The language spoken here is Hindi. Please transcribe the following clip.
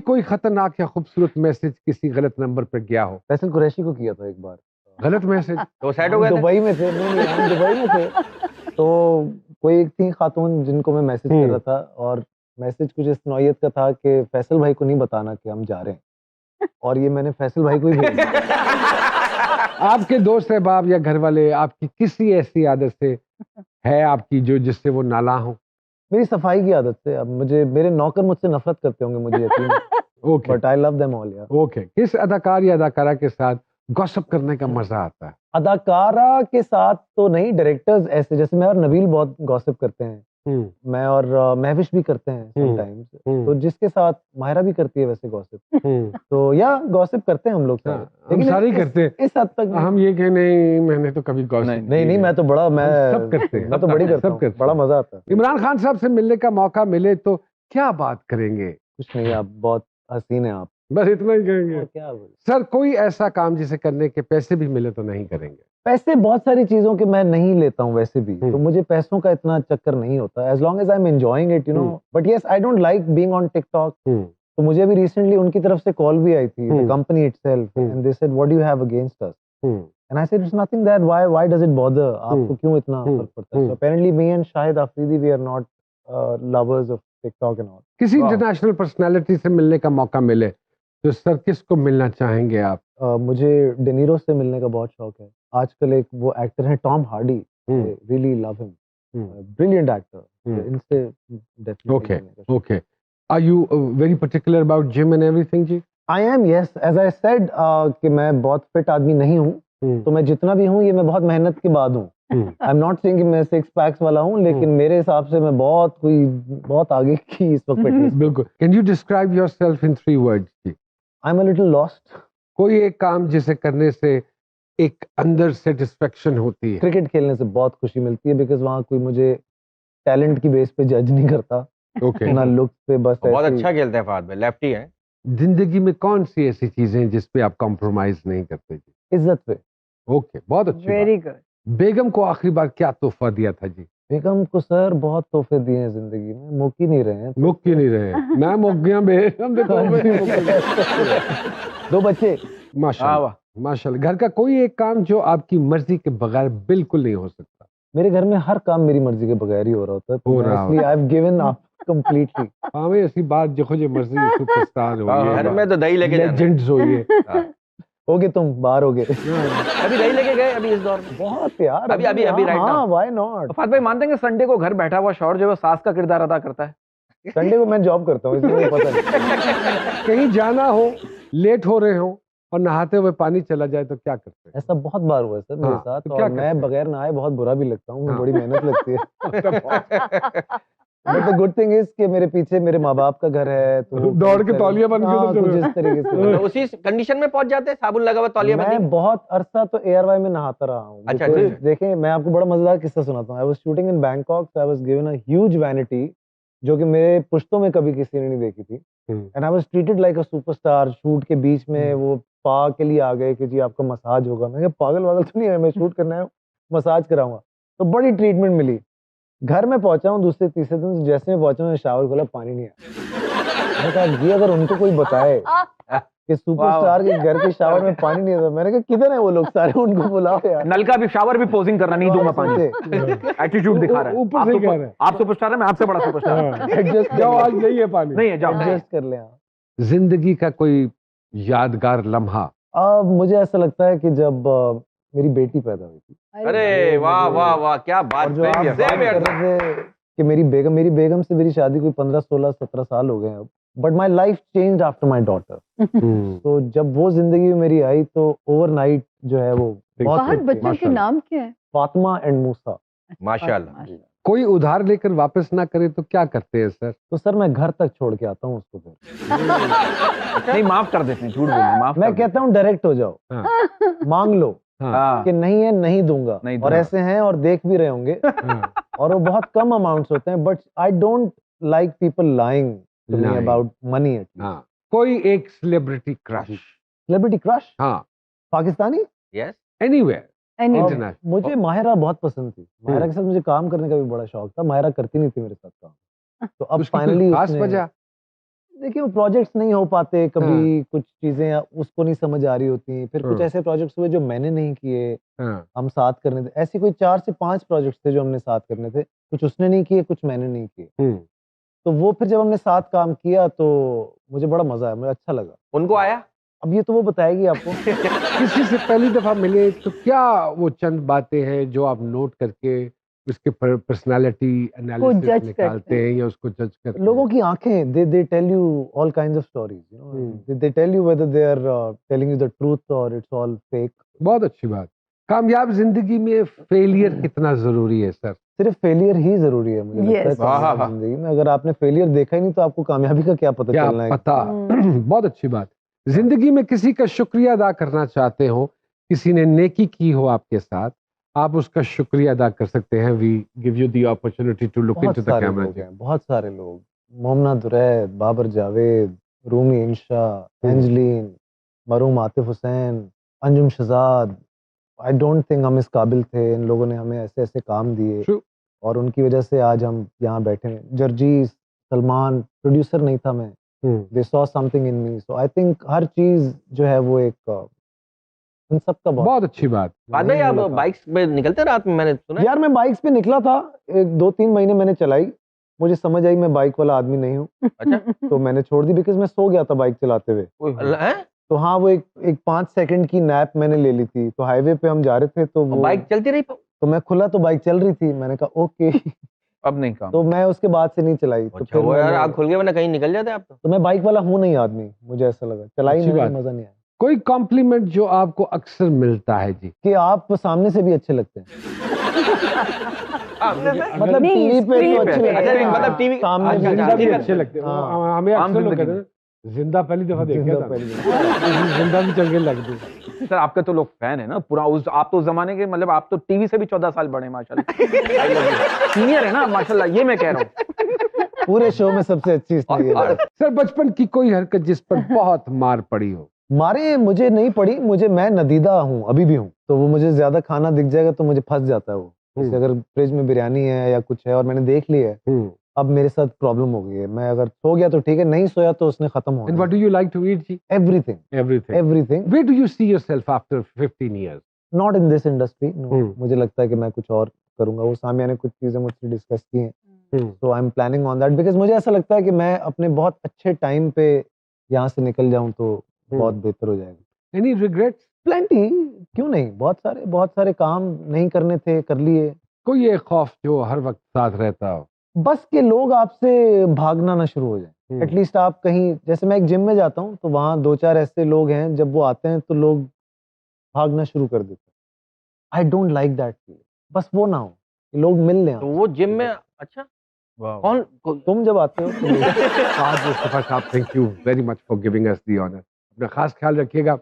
कोई खतरनाक या खूबसूरत मैसेज किसी गलत नंबर पर गया हो? फैसल कुरैशी को किया था एक बार। गलत मैसेज? तो सेट हो हम गए थे? दुबई में थे, नहीं हम दुबई में थे, तो कोई एक थी खातून जिनको मैं मैसेज कर रहा था, और मैसेज कुछ इस नौयत का था कि फैसल भाई को नहीं बताना कि हम जा रहे हैं, और ये मैंने फैसल भाई को ही भेज दिया। आपके दोस्त अहबाब या घर वाले आपकी किसी ऐसी आदत से है आपकी जो जिससे वो नाला हो? मेरी सफाई की आदत से। अब मुझे मेरे नौकर मुझसे नफरत करते होंगे, मुझे यकीन है, okay but I love them all यार। ओके। किस अदाकार या अदाकारा के साथ गॉसिप करने का मजा आता है? अदाकारा के साथ तो नहीं, डायरेक्टर्स ऐसे, जैसे मैं और नबील बहुत गॉसिप करते हैं, मैं और महविश भी करते हैं समटाइम्स, तो जिसके साथ माहिरा भी करती है वैसे गॉसिप, तो या गॉसिप करते हैं हम लोग सारे। हम सारे ही करते हैं इस हद तक हम ये कह नहीं मैंने तो कभी गॉसिप नहीं, मैं तो बड़ा, मैं सब करते हैं, मैं तो बड़ी करता हूँ, बड़ा मजा आता है। इमरान खान साहब से मिलने का मौका मिले तो क्या बात करेंगे? कुछ नहीं, आप बहुत हसीन हैं आप, बस इतना ही कहेंगे। क्या सर, कोई ऐसा काम जिसे करने के पैसे भी मिले तो नहीं करेंगे? पैसे बहुत सारी चीजों के मैं नहीं लेता हूँ वैसे भी, तो मुझे पैसों का इतना चक्कर नहीं होता, as long as I am enjoying it, you know. But yes, I don't like being on TikTok. तो मुझे अभी रिसेंटली उनकी तरफ से कॉल भी आई थी, the company itself, and they said what do you have against us, and I said it's nothing that, why does it bother, आपको क्यों इतना फर्क पड़ता है? So apparently me and Shahid Afridi we are not lovers of TikTok and all. किसी इंटरनेशनल पर्सनालिटी से मिलने का मौका मिले तो सर किसको मिलना चाहेंगे आप? मुझे डेनीरो से मिलने का बहुत शौक है। आजकल एक वो एक्टर है Tom Hardy, really love him, brilliant actor, इनसे definitely. Okay okay. Are you very particular about gym and everything जी? I am, yes, as I said कि मैं बहुत फिट आदमी नहीं हूँ, तो मैं जितना भी हूँ ये मैं बहुत मेहनत के बाद हूँ। आई एम नॉट सेइंग कि मैं 6 पैक्स वाला हूँ, लेकिन मेरे हिसाब से मैं बहुत आगे की इस वक्त फिटनेस। बिल्कुल। Can you describe yourself in 3 words जी? I am a little lost. कोई एक काम जिसे करने से एक अंदर सेटिस्फेक्शन होती है? क्रिकेट खेलने से बहुत खुशी मिलती है, बिकॉज वहाँ कोई मुझे टैलेंट की बेस पे जज नहीं करता, ओके ना लुक पे, बस बहुत ऐसे ही। अच्छा खेलते हैं फहद भाई, लेफ्टी है। जिंदगी में कौन सी ऐसी चीजें हैं जिस पे आप कॉम्प्रोमाइज नहीं करते जी? इज्जत पे। ओके, बहुत अच्छी वेरी बात। गुड। बेगम को आखिरी बार क्या तोहफा दिया था जी? बेगम को सर बहुत तोहफे दिए हैं जिंदगी में, मुक ही नहीं रहे हैं। मुक ही नहीं रहे। मैं मुक गया बेगम दे तोहफे। 2 बच्चे। माशाल्लाह माशाल्लाह। घर का कोई एक काम जो आपकी मर्जी के बगैर बिल्कुल नहीं हो सकता? मेरे घर में हर काम मेरी मर्जी के बगैर ही हो रहा होता है, हो रहा इसलिए I have given up completely. हाँ भाई, ऐसी बात जो खुद मर्जी सुपरस्टार हो घर में तो दही लेके जाना। लेजेंड्स होइए। होगे तुम, बाहर होगे। अभी दही लेके गए अभी इस दौर में? बहुत यार, अभी right now. Why not? Fahad भाई मानते हैं कि संडे को घर बैठा हुआ शौहर जो है वो सास का किरदार अदा करता है? संडे को मैं जॉब करता हूँ, इसलिए मुझे पता नहीं। कहीं जाना हो, लेट हो रहे हो और नहाते हुए पानी चला जाए तो क्या करते हैं? ऐसा बहुत बार हुआ है सर मेरे साथ, तो क्या और मैं बगैर नहाए बहुत बुरा भी लगता हूँ, बड़ी मेहनत लगती है। But the good thing is कि मेरे पीछे मेरे माँ बाप का घर है, तो दौड़ के तौलिया बन के कुछ इस तरीके से। तो उसी कंडीशन में पहुंच जाते हैं, साबुन लगा हुआ तौलिया बंदी? मैं बहुत अरसा तो ARY में नहाता रहा हूँ। अच्छा, देखें, मैं आपको बड़ा मजेदार किस्सा सुनाता हूँ। I was shooting in Bangkok, so I was given a huge vanity जो कि मेरे पुश्तों में कभी किसी ने नहीं देखी थी, and I was treated like a superstar. Shoot के बीच में वो स्पा के लिए आ गए कि जी आपका मसाज होगा। मैं कहा पागल वागल तो नहीं है, मैं शूट करना है, मसाज कराऊंगा। तो बड़ी ट्रीटमेंट मिली। घर में पहुंचा हूँ दूसरे तीसरे दिन, जैसे मैं पहुंचा हूँ शावर खोला, पानी नहीं आया। मैंने कहा जी अगर उनको कोई बताए कि सुपरस्टार के घर के शावर में पानी नहीं आता, मैंने कहा किधर है वो लोग सारे, उनको बुलाओ यार। नलका भी शावर भी पोजिंग कर रहा, नहीं दूंगा पानी, एटीट्यूड दिखा रहा है। ऊपर से कह रहे हैं आप सुपरस्टार है, मैं आपसे बड़ा सुपरस्टार। एडजस्ट जाओ, आज नहीं है पानी। नहीं है, जाओ। एडजस्ट कर ले। जिंदगी का कोई यादगार लम्हा? मुझे ऐसा लगता है कि जब मेरी बेटी पैदा हुई थी, अरे वाह वाह वाह, क्या बात! और जो आप बात कर रहे थे कि मेरी बेगम से मेरी शादी कोई 15, 16, 17 साल हो गए हैं अब, but my life changed after my daughter. तो जब वो जिंदगी में मेरी आई तो ओवरनाइट जो है वो बहुत। बच्चों के नाम क्या है? फातिमा एंड मूसा। माशाल्लाह। कोई उधार लेकर वापस ना करे तो क्या करते हैं सर? तो सर मैं घर तक छोड़ के आता हूँ उसको फिर। नहीं, माफ कर देते हैं, झूठ बोलना माफ। मैं कहता हूँ डायरेक्ट हो जाओ, मांग लो कि नहीं है नहीं दूंगा, और ऐसे हैं और देख भी रहे होंगे, और वो बहुत कम अमाउंट्स होते हैं, but I don't like people lying to me about money. कोई एक सेलिब्रिटी क्रश? Celebrity crush? हाँ। पाकिस्तानी? Yes, anywhere, international. मुझे माहिरा बहुत पसंद थी। माहिरा के साथ मुझे काम करने का भी बड़ा शौक था। माहिरा करती नहीं थी मेरे साथ काम, तो अब फाइनली खास वजह? देखिए वो प्रोजेक्ट्स नहीं हो पाते कभी, कुछ चीजें उसको नहीं समझ आ रही होती, फिर कुछ ऐसे प्रोजेक्ट्स हुए जो मैंने नहीं किए, हाँ, हम साथ करने थे। ऐसे कोई 4 से 5 प्रोजेक्ट्स थे जो हमने साथ करने थे, कुछ उसने नहीं किए, कुछ मैंने नहीं किए। हम्म, तो वो फिर जब हमने साथ काम किया तो मुझे बड़ा मजा आया, मुझे अच्छा लगा। उनको आया? अब ये तो वो बताएगी आपको। किसी से पहली दफा मिले तो क्या वो चंद बातें हैं जो आप नोट करके उसके पर्सनालिटी एनालिसिस जज निकालते करते हैं या उसको जज करते लोगों हैं? की आंखें, they tell you all kinds of stories, you know, they tell you whether they are telling you the truth और इट्स ऑल फेक। बहुत अच्छी बात। कामयाब जिंदगी में फेलियर कितना जरूरी है सर? सिर्फ फेलियर ही जरूरी है मुझे लगता है Yes. कामयाब वाह। जिंदगी में। अगर आपने फेलियर देखा ही नहीं तो आपको कामयाबी का क्या पता क्या चलना है। पता। बहुत अच्छी बात। जिंदगी में किसी का शुक्रिया अदा करना चाहते हो, किसी ने नेकी की हो आपके साथ, आप उसका शुक्रिया अदा कर सकते हैं। We give you the opportunity to look बहुत इनटू द सारे कैमरा। लोग हैं, बहुत सारे लोग, मोमना दुरैद, बाबर जावेद, रूमी इंशा, एंजलीन, मरूम Atif Hussain, Anjum Shehzad. I don't think हम इस काबिल थे, इन लोगों ने हमें ऐसे ऐसे काम दिए True. और उनकी वजह से आज हम यहाँ बैठे हैं। जर्जीस, सलमान, प्रोड्यूसर नहीं था मैं, they saw something in me, so I think हर चीज जो है वो एक इन सब का बहुत अच्छी बात। बाद भाई आप बाइक्स पे निकलते रात में, मैंने सुना है? यार मैं बाइक्स पे निकला था, एक 2-3 महीने मैंने चलाई, मुझे समझ आई मैं बाइक वाला आदमी नहीं हूँ, अच्छा। तो मैंने छोड़ दी बिकॉज मैं सो गया था बाइक चलाते हुए। हैं? तो हाँ वो एक 5 सेकंड की नैप मैंने ले ली थी, तो हाईवे पे हम जा रहे थे तो वो बाइक चलती रही? तो मैं खुला तो बाइक चल रही थी, मैंने कहा ओके। अब नहीं काम। तो मैं उसके बाद से नहीं चलाई। तो अच्छा वो यार मैंने- आग खुल गया, वरना कहीं निकल जाते आप तो मैं बाइक वाला हूँ नहीं आदमी, मुझे ऐसा लगा, चलाई अच्छी नहीं, बात। मजा नहीं आया। कोई कॉम्प्लीमेंट जो आपको अक्सर मिलता है जी? कि आप सामने से भी अच्छे लगते हैं, मतलब नहीं, टीवी पे screen तो पे। अच्छे लगते अच्छा, हैं, मतलब टीवी सामने अच्छा, भी अच्छा, जिंदा भी ठीक है। अच्छे लगते हैं। हाँ। हमें आम अक्सर लोग जिंदगी कहते हैं जिंदा पहली दफा देखा जिंदा था, पहली जिंदा भी चंगे लगते। सर आपके तो लोग फैन है ना पूरा, उस आप तो उस जमाने के, मतलब आप तो टीवी से भी 14 साल बड़े हैं माशाल्लाह। सीनियर है ना माशाल्लाह, ये मैं कह रहा हूँ। पूरे शो में सबसे अच्छी इसलिए ये बात। सर बचपन की कोई हरकत जिस पर बहुत मार पड़ी हो? मारे मुझे नहीं पड़ी, मैं नदीदा हूँ, अभी भी हूँ, तो वो मुझे ज्यादा खाना दिख जाएगा तो मुझे फंस जाता है वो। जैसे अगर फ्रिज में बिरयानी है या कुछ है और मैंने देख ली है, अब मेरे साथ प्रॉब्लम हो गई है। मैं अगर सो गया तो ठीक है, नहीं सोया तो उसने खत्म हो And what do you like to eat जी? Everything Everything. Everything. Where do you see yourself after 15 years? Not in this industry, hmm. मुझे लगता है कि मैं कुछ और करूंगा। वो सामिया ने कुछ चीजें मुझसे डिस्कस की हैं, hmm, so I am planning on that, because मुझे ऐसा लगता है कि मैं अपने बहुत अच्छे टाइम पे यहाँ से निकल जाऊं तो बहुत बेहतर हो जाएगा। Any regrets? प्लेंटी, क्यों नहीं, बहुत सारे काम नहीं करने थे, कर लिए। कोई एक खौफ जो हर वक्त साथ रहता हो? बस के लोग आपसे भागना ना शुरू हो जाए। हम्म। एटलीस्ट आप कहीं, जैसे मैं एक जिम में जाता हूँ तो वहाँ 2-4 ऐसे लोग हैं, जब वो आते हैं तो लोग भागना शुरू कर देते हैं। आई डोंट लाइक दैट फीलिंग। बस वो ना हो कि लोग मिल लें तो आपसे। वो जिम में? अच्छा, कौन? तुम जब आते हो तो आज मुस्तफा साहब, thank you very much for giving us the honour. अपना खास ख्याल रखिएगा।